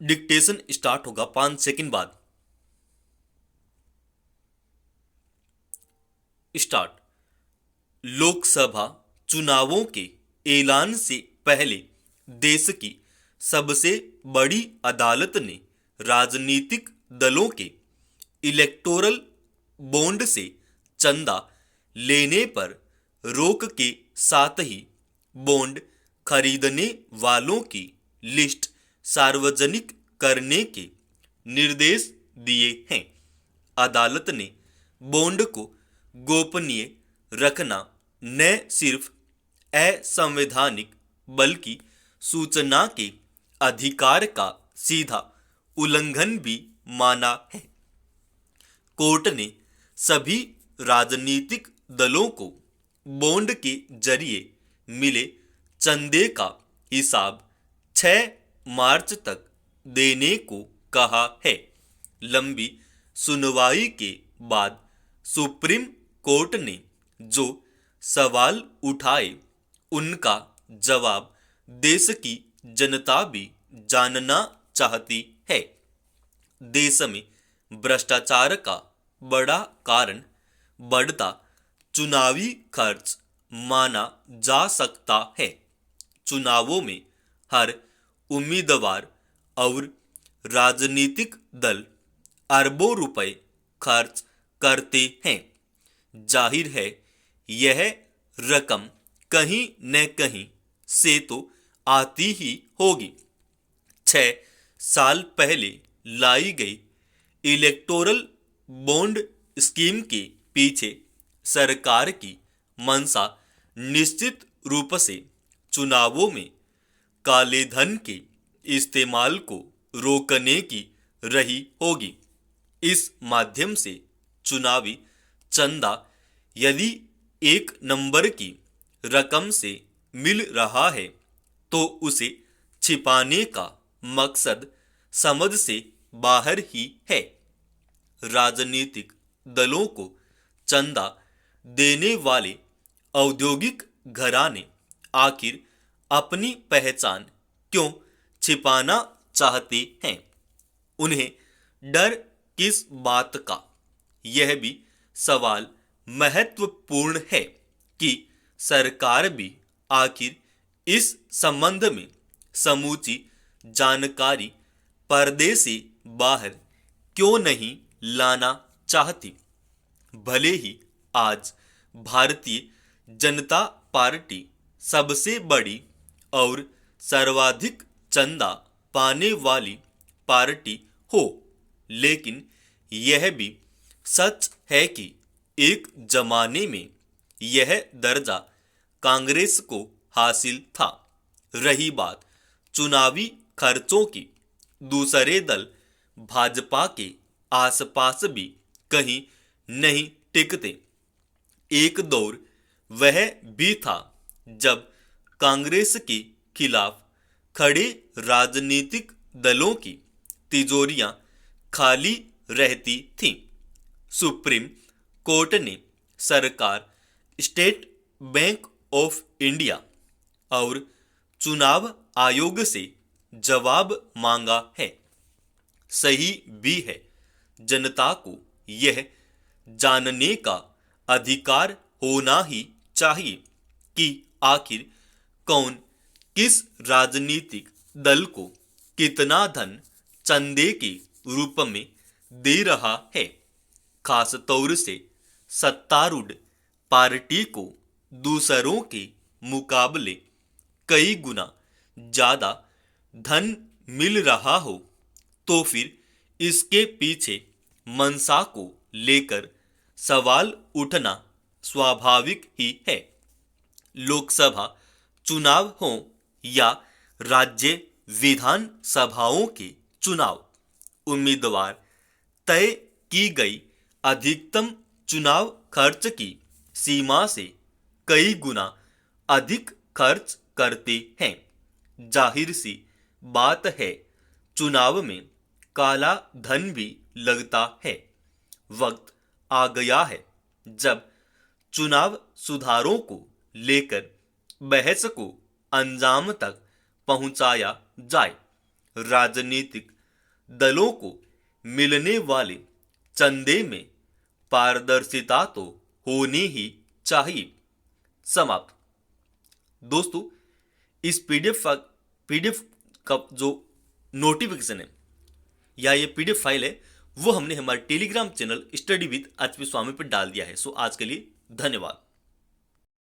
Dictation start होगा 5 second बाद। Start. Lok Sabha चुनावों के ऐलान से पहले देश की सबसे बड़ी अदालत ने राजनीतिक दलों के इलेक्टोरल बॉन्ड से चंदा लेने पर रोक के साथ ही बॉन्ड खरीदने वालों की लिस्ट सार्वजनिक करने के निर्देश दिए हैं। अदालत ने बॉन्ड को गोपनीय रखना न सिर्फ असंवैधानिक बल्कि सूचना के अधिकार का सीधा उल्लंघन भी माना है। कोर्ट ने सभी राजनीतिक दलों को बॉन्ड के जरिए मिले चंदे का हिसाब 6 मार्च तक देने को कहा है। लंबी सुनवाई के बाद सुप्रीम कोर्ट ने जो सवाल उठाए उनका जवाब देश की जनता भी जानना चाहती है। देश में भ्रष्टाचार का बड़ा कारण बढ़ता चुनावी खर्च माना जा सकता है। चुनावों में हर उम्मीदवार और राजनीतिक दल अरबों रुपए खर्च करते हैं। जाहिर है यह रकम कहीं न कहीं से तो आती ही होगी। 6 साल पहले लाई गई इलेक्टोरल बॉन्ड स्कीम के पीछे सरकार की मंशा निश्चित रूप से चुनावों में काले धन के इस्तेमाल को रोकने की रही होगी। इस माध्यम से चुनावी चंदा यदि एक नंबर की रकम से मिल रहा है तो उसे छिपाने का मकसद समझ से बाहर ही है। राजनीतिक दलों को चंदा देने वाले औद्योगिक घराने आखिर अपनी पहचान क्यों छिपाना चाहते हैं? उन्हें डर किस बात का? यह भी सवाल महत्वपूर्ण है कि सरकार भी आखिर इस संबंध में समूची जानकारी पर्दे से बाहर क्यों नहीं लाना चाहती। भले ही आज भारतीय जनता पार्टी सबसे बड़ी और सर्वाधिक चंदा पाने वाली पार्टी हो, लेकिन यह भी सच है कि एक जमाने में यह दर्जा कांग्रेस को हासिल था। रही बात चुनावी खर्चों की, दूसरे दल भाजपा के आसपास भी कहीं नहीं टिकते। एक दौर वह भी था जब कांग्रेस के खिलाफ खड़े राजनीतिक दलों की तिजोरियां खाली रहती थीं। सुप्रीम कोर्ट ने सरकार, स्टेट बैंक ऑफ इंडिया और चुनाव आयोग से जवाब मांगा है। सही भी है, जनता को यह जानने का अधिकार होना ही चाहिए कि आखिर कौन किस राजनीतिक दल को कितना धन चंदे के रूप में दे रहा है। खास तौर से सत्तारूढ़ पार्टी को दूसरों के मुकाबले कई गुना ज्यादा धन मिल रहा हो तो फिर इसके पीछे मंशा को लेकर सवाल उठना स्वाभाविक ही है। लोकसभा चुनाव हो या राज्य विधान सभाओं के चुनाव, उम्मीदवार तय की गई अधिकतम चुनाव खर्च की सीमा से कई गुना अधिक खर्च करते हैं। जाहिर सी बात है, चुनाव में काला धन भी लगता है। वक्त आ गया है जब चुनाव सुधारों को लेकर बहस को अंजाम तक पहुंचाया जाए। राजनीतिक दलों को मिलने वाले चंदे में पारदर्शिता तो होनी ही चाहिए। समाप्त। दोस्तों, इस पीडीएफ का जो नोटिफिकेशन है या ये पीडीएफ फाइल है वो हमने हमारे Telegram channel study with HP Swami पर डाल दिया है। सो आज के लिए धन्यवाद।